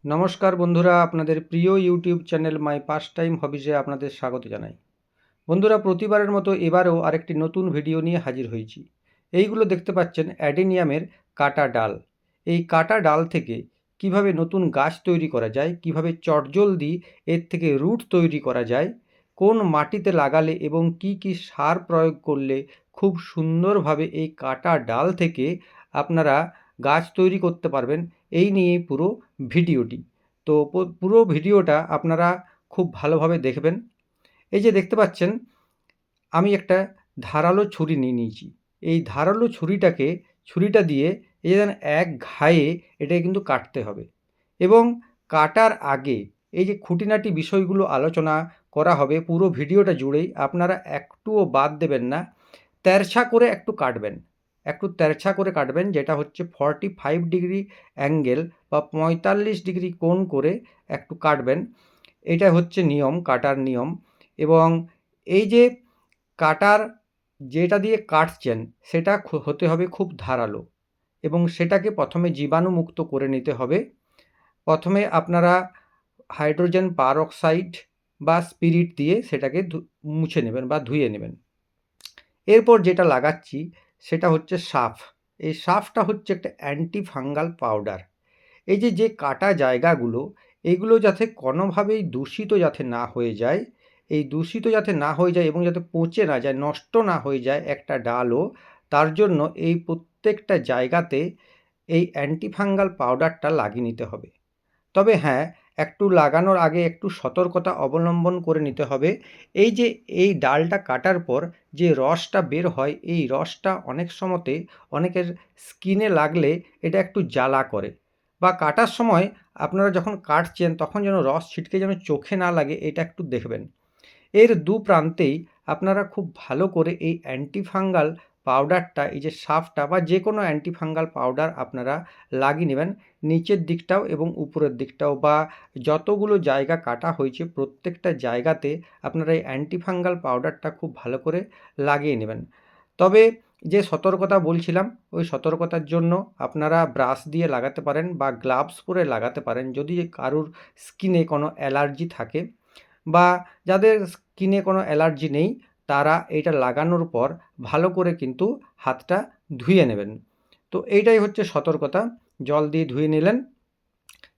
নমস্কার বন্ধুরা, আপনাদের প্রিয় YouTube channel my past time হবিজে আপনাদের স্বাগত জানাই। বন্ধুরা, প্রতিবারের মতো এবারেও আরেকটি নতুন ভিডিও নিয়ে হাজির হয়েছি। এইগুলো দেখতে পাচ্ছেন অ্যাডেনিয়ামের কাটা ডাল। এই কাটা ডাল থেকে কিভাবে নতুন গাছ তৈরি করা যায়, কিভাবে চটজলদি এর থেকে রুট তৈরি করা যায়, কোন মাটিতে লাগালে এবং কি কি সার প্রয়োগ করলে খুব সুন্দরভাবে এই কাটা ডাল থেকে আপনারা গাছ তৈরি করতে পারবেন, এই নিয়ে পুরো ভিডিওটি। তো পুরো ভিডিওটা আপনারা খুব ভালোভাবে দেখবেন। এই যে দেখতে পাচ্ছেন, আমি একটা ধারালো ছুরি নিয়ে নিয়েছি। এই ধারালো ছুরিটা দিয়ে এই যে এক ঘায়ে এটাকে কিন্তু কাটতে হবে, এবং কাটার আগে এই যে খুঁটিনাটি বিষয়গুলো আলোচনা করা হবে পুরো ভিডিওটা জুড়েই। আপনারা একটুও বাদ দেবেন না। তেরছা করে একটু কাটবেন, একটু তেরছা করে কাটবেন, যেটা হচ্ছে 45 ডিগ্রি অ্যাঙ্গেল বা 45 ডিগ্রি কোণ করে একটু কাটবেন। এটা হচ্ছে নিয়ম, কাটার নিয়ম। এবং এই যে কাটার যেটা দিয়ে কাটছেন সেটা হতে হবে খুব ধারালো, এবং সেটাকে প্রথমে জীবাণুমুক্ত করে নিতে হবে। প্রথমে আপনারা হাইড্রোজেন পারঅক্সাইড বা স্পিরিট দিয়ে সেটাকে মুছে নেবেন বা ধুয়ে নেবেন। এরপর যেটা লাগাচ্ছি সেটা হচ্ছে সাফ। এই সাফটা হচ্ছে একটা অ্যান্টি ফাঙ্গাল পাউডার। এই যে কাটা জায়গাগুলো, এইগুলো যাতে কোনোভাবেই দূষিত যাতে না হয়ে যায়, এই দূষিত যাতে না হয়ে যায় এবং যাতে পচে না যায়, নষ্ট না হয়ে যায় একটা ডালও, তার জন্য এই প্রত্যেকটা জায়গাতে এই অ্যান্টি ফাঙ্গাল পাউডারটা লাগিয়ে নিতে হবে। তবে হ্যাঁ, একটু লাগানোর আগে একটু সতর্কতা অবলম্বন করে নিতে হবে। এই যে এই ডালটা কাটার পর যে রসটা বের হয়, এই রসটা অনেক সময়তে অনেকের স্কিনে লাগলে এটা একটু জ্বালা করে, বা কাটার সময় আপনারা যখন কাটছেন তখন যেন রস ছিটকে যেন চোখে না লাগে, এটা একটু দেখবেন। এর দু প্রান্তেই আপনারা খুব ভালো করে এই অ্যান্টিফাঙ্গাল পাউডারটা, এই যে সাফটা বা যে কোনো অ্যান্টিফাঙ্গাল পাউডার আপনারা লাগিয়ে নেবেন, নিচের দিকটাও এবং উপরের দিকটাও, বা যতগুলো জায়গা কাটা হয়েছে প্রত্যেকটা জায়গাতে আপনারা এই অ্যান্টিফাঙ্গাল পাউডারটা খুব ভালো করে লাগিয়ে নেবেন। তবে যে সতর্কতা বলছিলাম, ওই সতর্কতার জন্য আপনারা ব্রাশ দিয়ে লাগাতে পারেন বা গ্লাভস পরে লাগাতে পারেন যদি কারুর স্কিনে কোনো অ্যালার্জি থাকে, বা যাদের স্কিনে কোনো অ্যালার্জি নেই তারা এটা লাগানোর পর ভালো করে কিন্তু হাতটা ধুয়ে নেবেন। তো এইটাই হচ্ছে সতর্কতা। জল দিয়ে ধুয়ে নিলেন,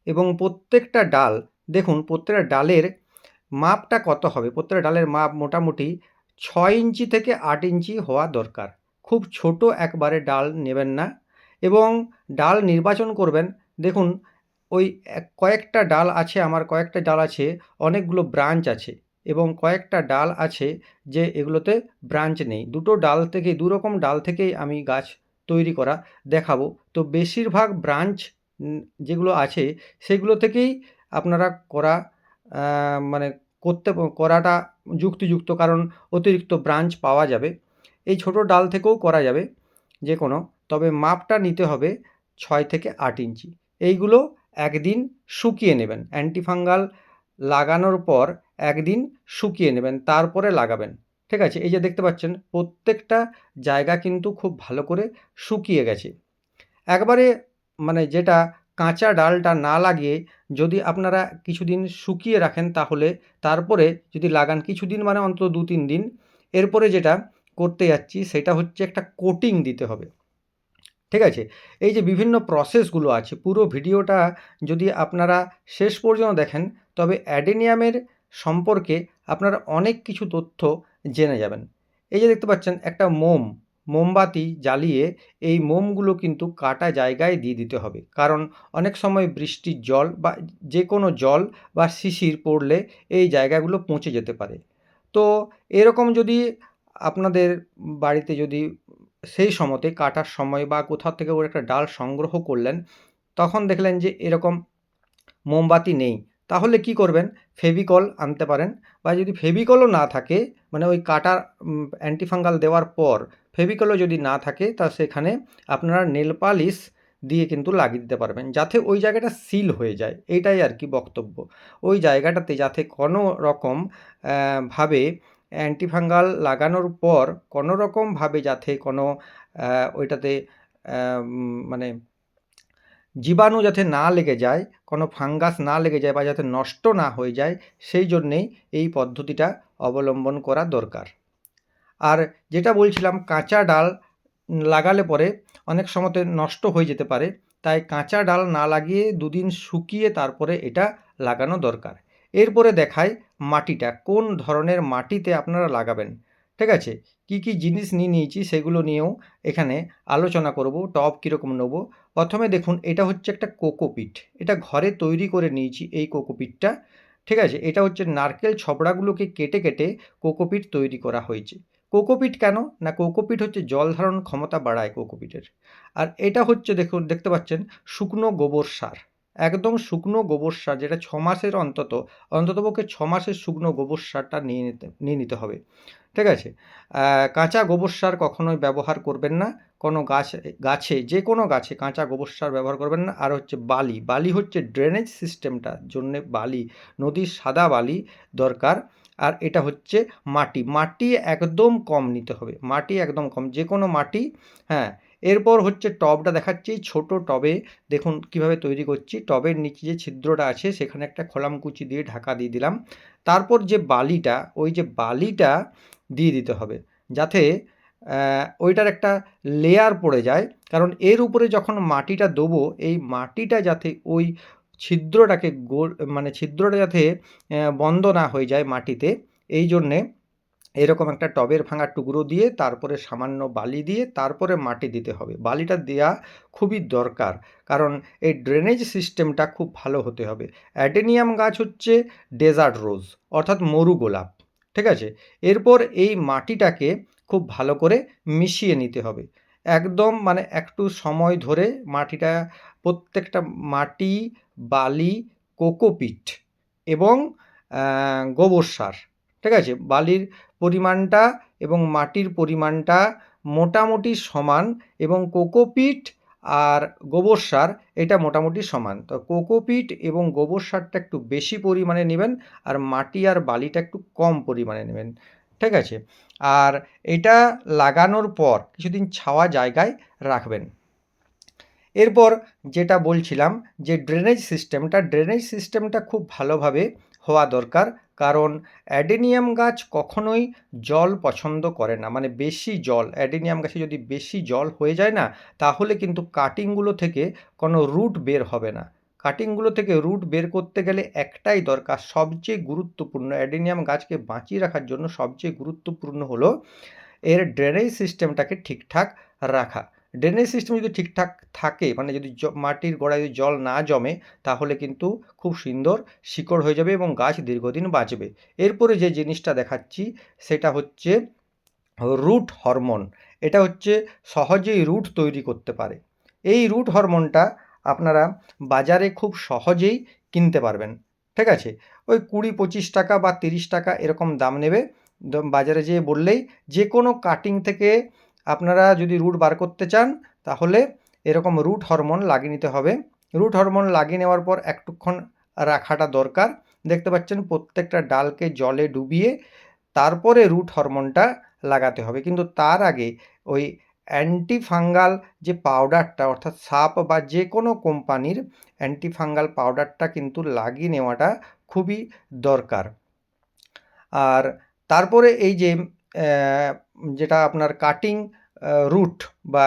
এবং প্রত্যেকটা ডাল দেখুন, প্রত্যেকটা ডালের মাপটা কত হবে। প্রত্যেকটা ডালের মাপ মোটামুটি 6 ইঞ্চি থেকে 8 ইঞ্চি হওয়া দরকার। খুব ছোট একবারে ডাল নেবেন না, এবং ডাল নির্বাচন করবেন। দেখুন, ওই কয়েকটা ডাল আছে, আমার কয়েকটা ডাল আছে অনেকগুলো ব্রাঞ্চ আছে, এবং কয়েকটা ডাল আছে যে এগুলোতে ব্রাঞ্চ নেই। দুটো ডাল থেকে দুরকম ডাল থেকেই আমি গাছ তৈরি করা দেখাবো। তো বেশিরভাগ ব্রাঞ্চ যেগুলো আছে সেগুলো থেকেই আপনারা করা মানে করাটা যুক্তিযুক্ত, কারণ অতিরিক্ত ব্রাঞ্চ পাওয়া যাবে। এই ছোট ডাল থেকেও করা যাবে যে কোনো, তবে মাপটা নিতে হবে 6 থেকে 8 ইঞ্চি। এইগুলো একদিন শুকিয়ে নেবেন, অ্যান্টিফাঙ্গাল লাগানোর পর একদিন শুকিয়ে নেবেন, তারপরে লাগাবেন। ঠিক আছে? এই যে দেখতে পাচ্ছেন প্রত্যেকটা জায়গা কিন্তু খুব ভালো করে শুকিয়ে গেছে। একবারে মানে যেটা কাঁচা ডালটা না লাগিয়ে যদি আপনারা কিছুদিন শুকিয়ে রাখেন, তাহলে তারপরে যদি লাগান কিছুদিন মানে অন্তত 2-3 দিন, এরপরে যেটা করতে যাচ্ছি সেটা হচ্ছে একটা কোটিং দিতে হবে। ঠিক আছে? এই যে বিভিন্ন প্রসেসগুলো আছে, পুরো ভিডিওটা যদি আপনারা শেষ পর্যন্ত দেখেন, তবে অ্যাডেনিয়ামের সম্পর্কে আপনারা অনেক কিছু তথ্য জেনে যাবেন। এই যে দেখতে পাচ্ছেন একটা মোমবাতি জ্বালিয়ে এই মোমগুলো কিন্তু কাটা জায়গায় দিয়ে দিতে হবে। কারণ অনেক সময় বৃষ্টির জল বা যে কোনো জল বা শিশির পড়লে এই জায়গাগুলো পচে যেতে পারে। তো এরকম যদি আপনাদের বাড়িতে যদি সেই সময়তে কাটার সময় বা কোথাও থেকে ওর একটা ডাল সংগ্রহ করলেন, তখন দেখলেন যে এরকম মোমবাতি নেই, তাহলে কি করবেন? ফেভিকল আনতে পারেন, বা যদি ফেভিকলও না থাকে, মানে ওই কাটার অ্যান্টিফাঙ্গাল দেওয়ার পর ফেভিকলও যদি না থাকে, তা সেখানে আপনারা নেল পালিশ দিয়ে কিন্তু লাগিয়ে দিতে পারবেন, যাতে ওই জায়গাটা সিল হয়ে যায়। এইটাই আর কি বক্তব্য। ওই জায়গাটাতে যাতে কোনো রকম ভাবে অ্যান্টিফাঙ্গাল লাগানোর পর কোনো রকমভাবে যাতে কোনো ওইটাতে মানে জীবাণু যাতে না লেগে যায়, কোনো ফাঙ্গাস না লেগে যায় বা যাতে নষ্ট না হয়ে যায়, সেই জন্যেই এই পদ্ধতিটা অবলম্বন করা দরকার। আর যেটা বলছিলাম, কাঁচা ডাল লাগালে পরে অনেক সময়তে নষ্ট হয়ে যেতে পারে, তাই কাঁচা ডাল না লাগিয়ে দুদিন শুকিয়ে তারপরে এটা লাগানো দরকার। এরপরে দেখাই মাটিটা কোন ধরনের মাটিতে আপনারা লাগাবেন। ঠিক আছে, কি কি জিনিস নিয়েছি সেগুলো নিয়েও এখানে আলোচনা করব। টব কীরকম নেব, প্রথমে দেখুন এটা হচ্ছে একটা কোকোপিট। এটা ঘরে তৈরি করে নিয়েছি এই কোকোপিটটা। ঠিক আছে, এটা হচ্ছে নারকেল ছবড়াগুলোকে কেটে কেটে কোকোপিট তৈরি করা হয়েছে। কোকোপিট কেন না, কোকোপিট হচ্ছে জল ধারণ ক্ষমতা বাড়ায় কোকোপিটের। আর এটা হচ্ছে দেখুন, দেখতে পাচ্ছেন শুকনো গোবর সার, একদম শুকনো গোবর সার, যেটা 6 মাসের অন্ততপক্ষে 6 মাসের শুকনো গোবর সারটা নিয়ে নিতে হবে। ঠিক আছে, কাঁচা গোবর সার কখনোই ব্যবহার করবেন না কোনো গাছে, যে কোনো গাছে কাঁচা গোবর সার ব্যবহার করবেন না। আর হচ্ছে বালি হচ্ছে ড্রেনেজ সিস্টেমটার জন্যে বালি, নদীর সাদা বালি দরকার। আর এটা হচ্ছে মাটি একদম কম নিতে হবে, মাটি একদম কম, যে কোনো মাটি। হ্যাঁ, এরপর হচ্ছে টবটা দেখাচ্ছি। ছোট টবে দেখুন কিভাবে তৈরি করছি। টবের নিচে যে ছিদ্রটা আছে সেখানে একটা খোলামকুচি দিয়ে ঢাকা দিয়ে দিলাম। তারপর যে বালিটা, ওই যে বালিটা দিয়ে দিতে হবে, যাতে ওইটার একটা লেয়ার পড়ে যায়। কারণ এর উপরে যখন মাটিটা দেবো, এই মাটিটা যাতে ওই ছিদ্রটাকে মানে ছিদ্রটা যাতে বন্ধ না হয়ে যায় মাটিতে, এই জন্যে এরকম একটা টবের ভাঙা টুকরো দিয়ে তারপরে সামান্য বালি দিয়ে তারপরে মাটি দিতে হবে। বালিটা দেওয়া খুবই দরকার, কারণ এই ড্রেনেজ সিস্টেমটা খুব ভালো হতে হবে। অ্যাডেনিয়াম গাছ হচ্ছে ডেজার্ট রোজ, অর্থাৎ মরু গোলাপ। ঠিক আছে, এরপর এই মাটিটাকে খুব ভালো করে মিশিয়ে নিতে হবে, একদম মানে একটু সময় ধরে মাটিটা, প্রত্যেকটা মাটি, বালি, কোকোপিট এবং গোবর সার। ঠিক আছে, বালির পরিমাণটা এবং মাটির পরিমাণটা মোটামুটি সমান, এবং কোকোপিট আর গোবর সার এটা মোটামুটি সমান। তো কোকোপিট এবং গোবর সারটা একটু বেশি পরিমাণে নেবেন, আর মাটি আর বালিটা একটু কম পরিমাণে নেবেন। ঠিক আছে, আর এটা লাগানোর পর কিছুদিন ছাওয়া জায়গায় রাখবেন। এরপর যেটা বলছিলাম যে ড্রেনেজ সিস্টেমটা খুব ভালোভাবে হওয়া দরকার, কারণ অ্যাডেনিয়াম গাছ কখনোই জল পছন্দ করে না, মানে বেশি জল। অ্যাডেনিয়াম গাছে যদি বেশি জল হয়ে যায় না, তাহলে কিন্তু কাটিংগুলো থেকে কোনো রুট বের হবে না। কাটিংগুলো থেকে রুট বের করতে গেলে একটাই দরকার, সবচেয়ে গুরুত্বপূর্ণ, অ্যাডেনিয়াম গাছকে বাঁচিয়ে রাখার জন্য সবচেয়ে গুরুত্বপূর্ণ হলো এর ড্রেনেজ সিস্টেমটাকে ঠিকঠাক রাখা। ড্রেনেজ সিস্টেম যদি ঠিকঠাক থাকে, মানে যদি মাটির গোড়ায় যদি জল না জমে, তাহলে কিন্তু খুব সুন্দর শিকড় হয়ে যাবে এবং গাছ দীর্ঘদিন বাঁচবে। এরপরে যে জিনিসটা দেখাচ্ছি সেটা হচ্ছে রুট হরমোন। এটা হচ্ছে সহজেই রুট তৈরি করতে পারে। এই রুট হরমোনটা আপনারা বাজারে খুব সহজেই কিনতে পারবেন। ঠিক আছে, ওই 20-25 টাকা বা 30 টাকা এরকম দাম নেবে। বাজারে যেয়ে বললেই, যে কোনো কাটিং থেকে আপনারা যদি রুট বার করতে চান, তাহলে এরকম রুট হরমোন লাগিয়ে নিতে হবে। রুট হরমোন লাগিয়ে নেওয়ার পর একটুক্ষণ রাখাটা দরকার। দেখতে পাচ্ছেন প্রত্যেকটা ডালকে জলে ডুবিয়ে তারপরে রুট হরমোনটা লাগাতে হবে। কিন্তু তার আগে ওই অ্যান্টিফাঙ্গাল যে পাউডারটা, অর্থাৎ সাপ বা যে কোনো কোম্পানির অ্যান্টিফাঙ্গাল পাউডারটা কিন্তু লাগিয়ে নেওয়াটা খুবই দরকার। আর তারপরে এই যে যেটা আপনার কাটিং রুট বা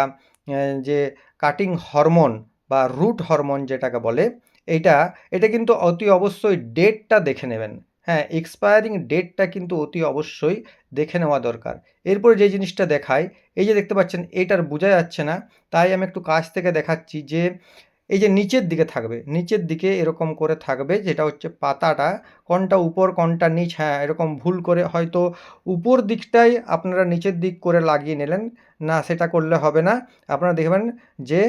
যে কাটিং হরমোন বা রুট হরমোন যেটাকে বলে, এটা কিন্তু অতি অবশ্যই ডেটটা দেখে নেবেন। হ্যাঁ, এক্সপায়ারিং ডেটটা কিন্তু অতি অবশ্যই দেখে নেওয়া দরকার। এরপরে যে জিনিসটা দেখায়, এই যে দেখতে পাচ্ছেন এইটার বোঝা যাচ্ছে না, তাই আমি একটু কাছ থেকে দেখাচ্ছি যে এই যে নিচের দিকে থাকবে, নিচের দিকে এরকম করে থাকবে, যেটা হচ্ছে পাতাটা, কোনটা উপর কোনটা নিচ। হ্যাঁ, এরকম ভুল করে হয়তো উপর দিকটাই আপনারা নিচের দিক করে লাগিয়ে নিলেন, না সেটা করলে হবে না। আপনারা দেখবেন যে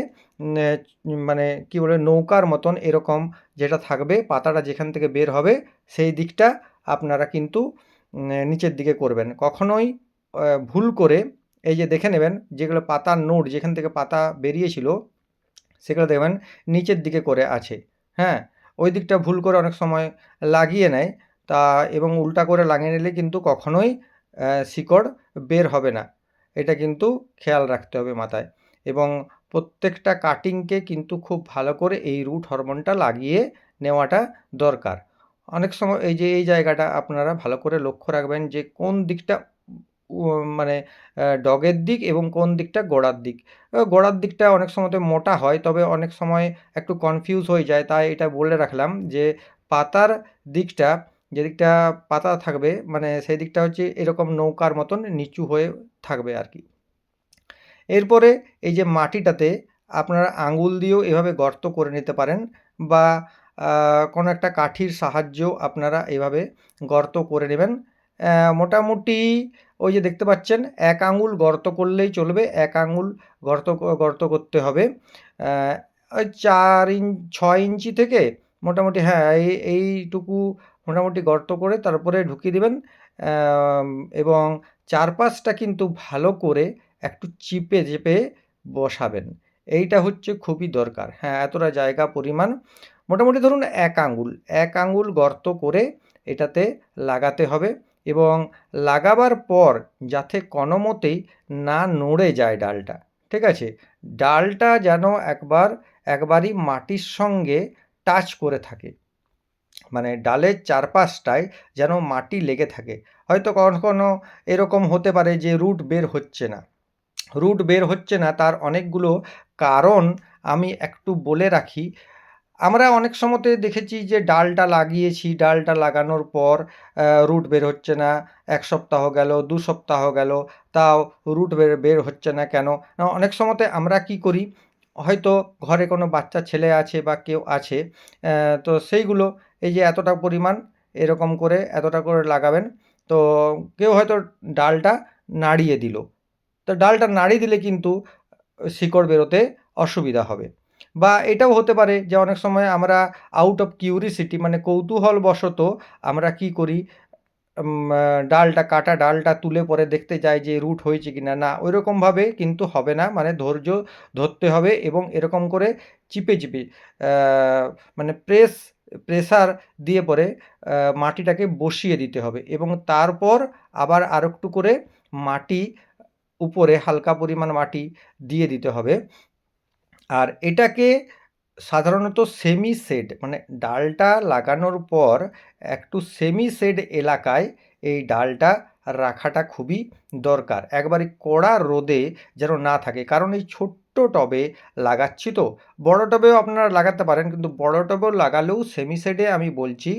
মানে কি বলে নৌকার মতন এরকম যেটা থাকবে, পাতাটা যেখান থেকে বের হবে সেই দিকটা আপনারা কিন্তু নিচের দিকে করবেন। কখনোই ভুল করে এই যে দেখে নেবেন যেগুলো পাতার নোট যেখান থেকে পাতা বেরিয়েছিল, সেগুলো দেখবেন নিচের দিকে করে আছে। হ্যাঁ, ওই দিকটা ভুল করে অনেক সময় লাগিয়ে নেয়, তা এবং উল্টা করে লাগিয়ে নিলে কিন্তু কখনোই শিকড় বের হবে না। এটা কিন্তু খেয়াল রাখতে হবে মাথায়। এবং প্রত্যেকটা কাটিংকে কিন্তু খুব ভালো করে এই রুট হরমোনটা লাগিয়ে নেওয়াটা দরকার। অনেক সময় এই যে এই জায়গাটা আপনারা ভালো করে লক্ষ্য রাখবেন যে কোন দিকটা মানে ডগের দিক এবং কোন দিকটা গোড়ার দিক। গোড়ার দিকটা অনেক সময়তে মোটা হয়, তবে অনেক সময় একটু কনফিউজ হয়ে যায়, তাই এটা বলে রাখলাম যে পাতার দিকটা, যে দিকটা পাতা থাকবে মানে সেই দিকটা হচ্ছে এরকম নৌকার মতন নিচু হয়ে থাকবে আর কি। এরপরে এই যে মাটিটাতে আপনারা আঙুল দিয়েও এভাবে গর্ত করে নিতে পারেন, বা কোনো একটা কাঠির সাহায্যেও আপনারা এভাবে গর্ত করে নেবেন। মোটামুটি ওই যে দেখতে পাচ্ছেন 1 আঙুল গর্ত করলেই চলবে। 1 আঙুল গর্ত করতে হবে। ওই 6 ইঞ্চি থেকে মোটামুটি, হ্যাঁ, এইটুকু মোটামুটি গর্ত করে তারপরে ঢুকিয়ে দিবেন। এবং চারপাশটা কিন্তু ভালো করে একটু চিপে চেপে বসাবেন। এইটা হচ্ছে খুবই দরকার। হ্যাঁ, এতটা জায়গা পরিমাণ মোটামুটি ধরুন 1 আঙুল, 1 আঙুল গর্ত করে এটাতে লাগাতে হবে, এবং লাগাবার পর যাতে কোনোমতেই না নড়ে যায় ডালটা, ঠিক আছে? ডালটা যেন একবারই মাটির সঙ্গে টাচ করে থাকে, মানে ডালের চারপাশটায় যেন মাটি লেগে থাকে। হয়তো কখনো এরকম হতে পারে যে রুট বের হচ্ছে না। রুট বের হচ্ছে না তার অনেকগুলো কারণ আমি একটু বলে রাখি। আমরা অনেক সময়তে দেখেছি যে ডালটা লাগিয়েছি, ডালটা লাগানোর পর রুট বের হচ্ছে না, 1 সপ্তাহ গেল, 2 সপ্তাহ গেল, তাও রুট বের হচ্ছে না কেন? অনেক সময়তে আমরা কি করি, হয়তো ঘরে কোনো বাচ্চা ছেলে আছে বা কেউ আছে, তো সেইগুলো এই যে এতটা পরিমাণ এরকম করে এতটা করে লাগাবেন, তো কেউ হয়তো ডালটা নাড়িয়ে দিল। তো ডালটা নাড়িয়ে দিলে কিন্তু শিকড় বেরোতে অসুবিধা হবে। বা এটাও হতে পারে যে অনেক সময় আমরা আউট অফ কিউরিসিটি মানে কৌতূহলবশত আমরা কি করি, কাটা ডালটা তুলে পরে দেখতে চাই যে রুট হয়েছে কিনা। না, ওইরকমভাবে কিন্তু হবে না, মানে ধৈর্য ধরতে হবে এবং এরকম করে চিপে চিপে মানে প্রেসার দিয়ে পরে মাটিটাকে বসিয়ে দিতে হবে, এবং তারপর আবার আরেকটু করে মাটি উপরে হালকা পরিমাণ মাটি দিয়ে দিতে হবে। আর এটাকে সাধারণত সেমি শেড, মানে ডালটা লাগানোর পর একটু সেমি শেড এলাকায় এই ডালটা রাখাটা খুবই দরকার। একবারে কড়া রোদে যেন না থাকে, কারণ এই ছোট্ট টবে লাগাচ্ছি তো। বড় টবেও আপনারা লাগাতে পারেন, কিন্তু বড় টবেও লাগালেও সেমি শেডে আমি বলছি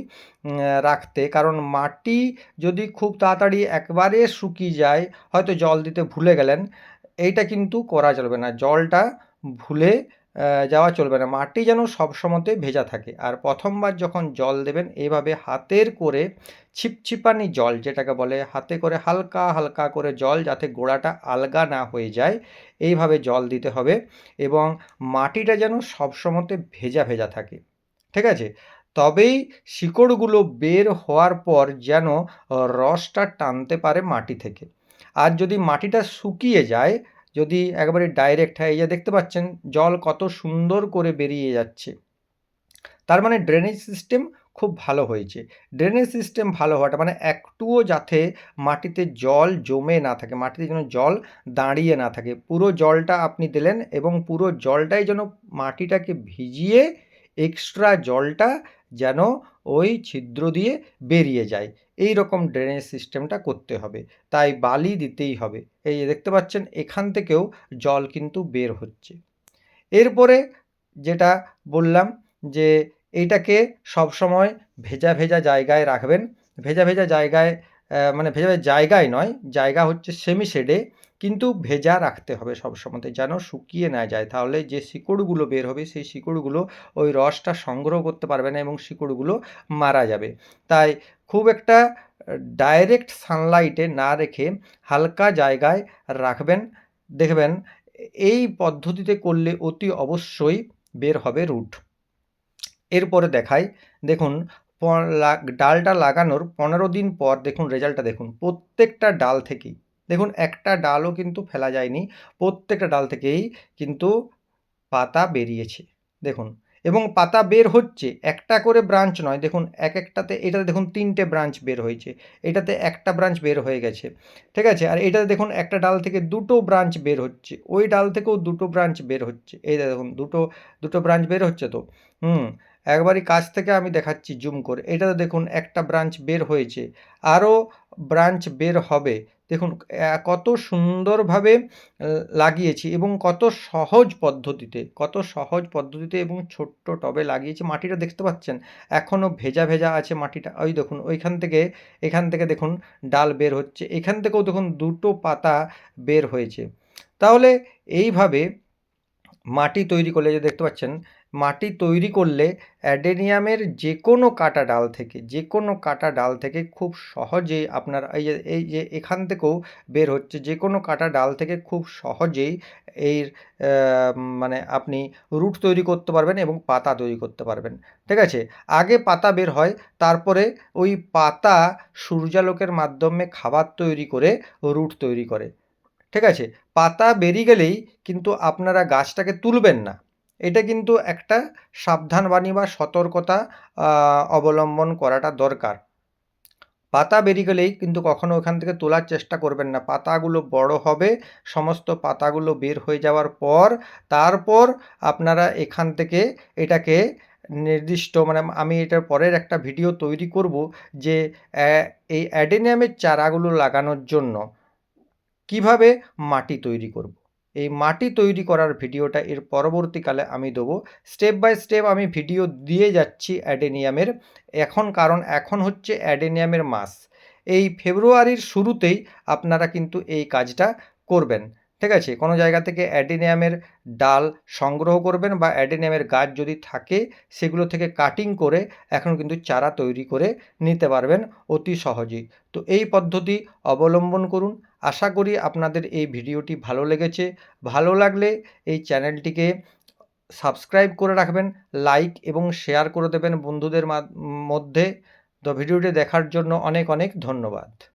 রাখতে, কারণ মাটি যদি খুব তাড়াতাড়ি একবারে শুকিয়ে যায়, হয়তো জল দিতে ভুলে গেলেন, এইটা কিন্তু করা চলবে না। জলটা ভুলে যাওয়া চলবে না। মাটি যেন সবসময়তে ভেজা থাকে। আর প্রথমবার যখন জল দেবেন এভাবে হাতের করে ছিপছিপানি জল যেটাকে বলে, হাতে করে হালকা হালকা করে জল, যাতে গোড়াটা আলগা না হয়ে যায়, এইভাবে জল দিতে হবে, এবং মাটিটা যেন সবসময়তে ভেজা ভেজা থাকে, ঠিক আছে? তবেই শিকড়গুলো বের হওয়ার পর যেন রসটা টানতে পারে মাটি থেকে। আর যদি মাটিটা শুকিয়ে যায়, যদি একবারে ডাইরেক্ট হয়, এই যে দেখতে পাচ্ছেন জল কত সুন্দর করে বেরিয়ে যাচ্ছে, তার মানে ড্রেনেজ সিস্টেম খুব ভালো হয়েছে। ড্রেনেজ সিস্টেম ভালো হওয়াটা মানে একটুও যাতে মাটিতে জল জমে না থাকে, মাটিতে যেন জল দাঁড়িয়ে না থাকে, পুরো জলটা আপনি দিলেন এবং পুরো জলটাই যেন মাটিটাকে ভিজিয়ে এক্সট্রা জলটা যেন ওই ছিদ্র দিয়ে বেরিয়ে যায়, এই রকম ড্রেনেজ সিস্টেমটা করতে হবে। তাই বালি দিতেই হবে। এই যে দেখতে পাচ্ছেন এখান থেকেও জল কিন্তু বের হচ্ছে। এরপরে যেটা বললাম যে এইটাকে সবসময় ভেজা ভেজা জায়গায় রাখবেন। ভেজা ভেজা জায়গায় মানে ভেজা ভেজা জায়গায় নয়, জায়গা হচ্ছে সেমি শেডে, কিন্তু ভেজা রাখতে হবে সবসময়তে, যেন শুকিয়ে না যায়। তাহলে যে শিকড়গুলো বের হবে সেই শিকড়গুলো ওই রসটা সংগ্রহ করতে পারবে না এবং শিকড়গুলো মারা যাবে। তাই খুব একটা ডাইরেক্ট সানলাইটে না রেখে হালকা জায়গায় রাখবেন। দেখবেন এই পদ্ধতিতে করলে অতি অবশ্যই বের হবে রুট। এরপরে দেখাই, দেখুন ডালটা লাগানোর 15 দিন পর দেখুন রেজাল্টটা দেখুন, প্রত্যেকটা ডাল থেকেই দেখুন, একটা ডালও কিন্তু ফেলা যায়নি, প্রত্যেকটা ডাল থেকেই কিন্তু পাতা বেরিয়েছে দেখুন। এবং পাতা বের হচ্ছে, একটা করে ব্রাঞ্চ নয়, দেখুন এক একটাতে, এটাতে দেখুন 3টে ব্রাঞ্চ বের হয়েছে, এটাতে একটা ব্রাঞ্চ বের হয়ে গেছে, ঠিক আছে? আর এটাতে দেখুন একটা ডাল থেকে 2টো ব্রাঞ্চ বের হচ্ছে, ওই ডাল থেকেও 2টো ব্রাঞ্চ বের হচ্ছে, এই দেখুন দুটো ব্রাঞ্চ বের হচ্ছে তো। একবারই কাছ থেকে আমি দেখাচ্ছি জুম করে, এটাতে দেখুন একটা ব্রাঞ্চ বের হয়েছে, আরও ব্রাঞ্চ বের হবে। দেখুন কত সুন্দরভাবে লাগিয়েছি এবং কত সহজ পদ্ধতিতে এবং ছোট্ট টবে লাগিয়েছি। মাটিটা দেখতে পাচ্ছেন এখনও ভেজা ভেজা আছে মাটিটা, ওই দেখুন এখান থেকে দেখুন ডাল বের হচ্ছে, এখান থেকেও দেখুন 2টো পাতা বের হয়েছে। তাহলে এইভাবে মাটি তৈরি করলে, যে দেখতে পাচ্ছেন, মাটি তৈরি করলে অ্যাডেনিয়ামের যে কোনো কাটা ডাল থেকে খুব সহজেই আপনার এই যে এখান থেকেও বের হচ্ছে, যে কোনো কাটা ডাল থেকে খুব সহজেই এর মানে আপনি রুট তৈরি করতে পারবেন এবং পাতা তৈরি করতে পারবেন, ঠিক আছে? আগে পাতা বের হয়, তারপরে ওই পাতা সূর্যালোকের মাধ্যমে খাবার তৈরি করে রুট তৈরি করে, ঠিক আছে? পাতা বেরিয়ে গেলেই কিন্তু আপনারা গাছটাকে তুলবেন না। এটা কিন্তু একটা সাবধানবাণী বা সতর্কতা অবলম্বন করাটা দরকার। পাতা বেরিয়ে গেলেই কিন্তু কখনো ওখান থেকে তোলার চেষ্টা করবেন না। পাতাগুলো বড় হবে, সমস্ত পাতাগুলো বের হয়ে যাওয়ার পর, তারপর আপনারা এখান থেকে এটাকে নির্দিষ্ট, মানে আমি এটার পরের একটা ভিডিও তৈরি করব যে এই অ্যাডেনিয়ামের চারাগুলো লাগানোর জন্য কিভাবে মাটি তৈরি করব। এই মাটি তৈরি করার ভিডিওটা এর পরবর্তীকালে আমি দেবো। স্টেপ বাই স্টেপ আমি ভিডিও দিয়ে যাচ্ছি অ্যাডেনিয়ামের। কারণ এখন হচ্ছে অ্যাডেনিয়ামের মাস। এই ফেব্রুয়ারির শুরুতেই আপনারা কিন্তু এই কাজটা করবেন, ঠিক আছে? কোনো জায়গা থেকে অ্যাডেনিয়ামের ডাল সংগ্রহ করবেন বা অ্যাডেনিয়ামের গাছ যদি থাকে সেগুলো থেকে কাটিং করে এখন কিন্তু চারা তৈরি করে নিতে পারবেন অতি সহজেই। তো এই পদ্ধতি অবলম্বন করুন। আশা করি আপনাদের এই ভিডিওটি ভালো লেগেছে। ভালো লাগলে এই চ্যানেলটিকে সাবস্ক্রাইব করে রাখবেন, লাইক এবং শেয়ার করে দেবেন বন্ধুদের মধ্যে। তো ভিডিওটি দেখার জন্য অনেক অনেক ধন্যবাদ।